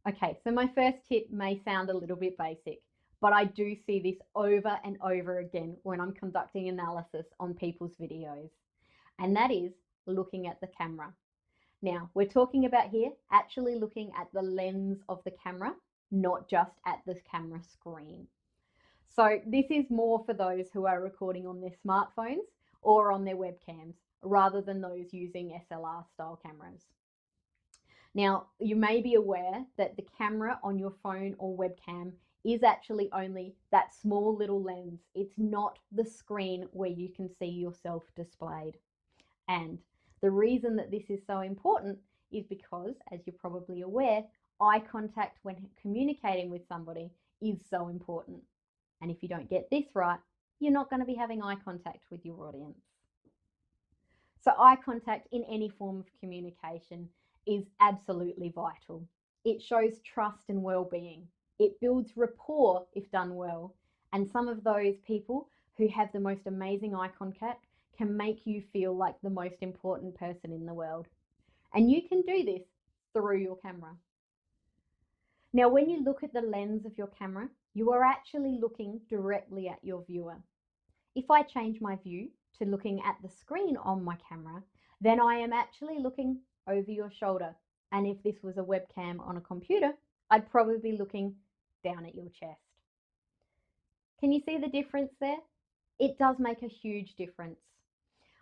Okay, so my first tip may sound a little bit basic, but I do see this over and over again when I'm conducting analysis on people's videos, and that is looking at the camera. Now, we're talking about here actually looking at the lens of the camera, not just at the camera screen. So this is more for those who are recording on their smartphones or on their webcams, rather than those using SLR style cameras. Now, you may be aware that the camera on your phone or webcam is actually only that small little lens. It's not the screen where you can see yourself displayed. And the reason that this is so important is because, as you're probably aware, eye contact when communicating with somebody is so important. And if you don't get this right, you're not going to be having eye contact with your audience. So eye contact in any form of communication is absolutely vital. It shows trust and well-being. It builds rapport if done well. And some of those people who have the most amazing eye contact can make you feel like the most important person in the world. And you can do this through your camera. Now, when you look at the lens of your camera, you are actually looking directly at your viewer. If I change my view to looking at the screen on my camera, then I am actually looking over your shoulder. And if this was a webcam on a computer, I'd probably be looking down at your chest. Can you see the difference there? It does make a huge difference.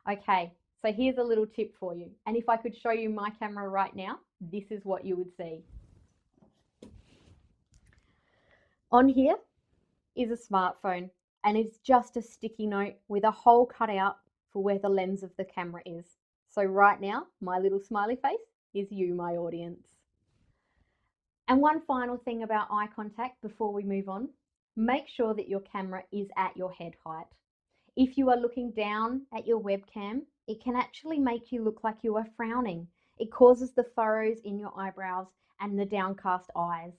Okay, so here's a little tip for you. And if I could show you my camera right now, this is what you would see. On here is a smartphone, and it's just a sticky note with a hole cut out for where the lens of the camera is. So right now, my little smiley face is you, my audience. And one final thing about eye contact before we move on, make sure that your camera is at your head height. If you are looking down at your webcam, it can actually make you look like you are frowning. It causes the furrows in your eyebrows and the downcast eyes.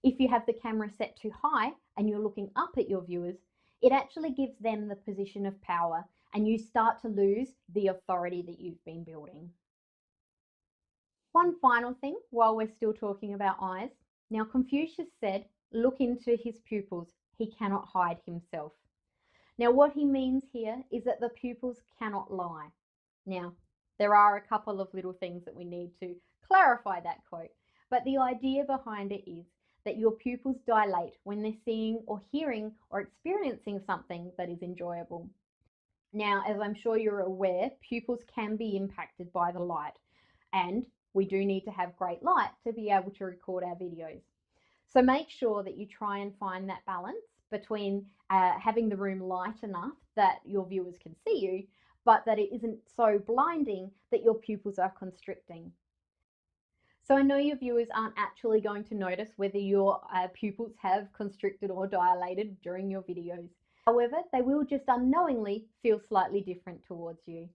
If you have the camera set too high and you're looking up at your viewers, it actually gives them the position of power and you start to lose the authority that you've been building. One final thing while we're still talking about eyes. Now, Confucius said, "Look into his pupils, he cannot hide himself." Now, what he means here is that the pupils cannot lie. Now, there are a couple of little things that we need to clarify that quote, but the idea behind it is that your pupils dilate when they're seeing or hearing or experiencing something that is enjoyable. Now, as I'm sure you're aware, pupils can be impacted by the light, and we do need to have great light to be able to record our videos. So make sure that you try and find that balance between having the room light enough that your viewers can see you, but that it isn't so blinding that your pupils are constricting. So I know your viewers aren't actually going to notice whether your pupils have constricted or dilated during your videos. However, they will just unknowingly feel slightly different towards you.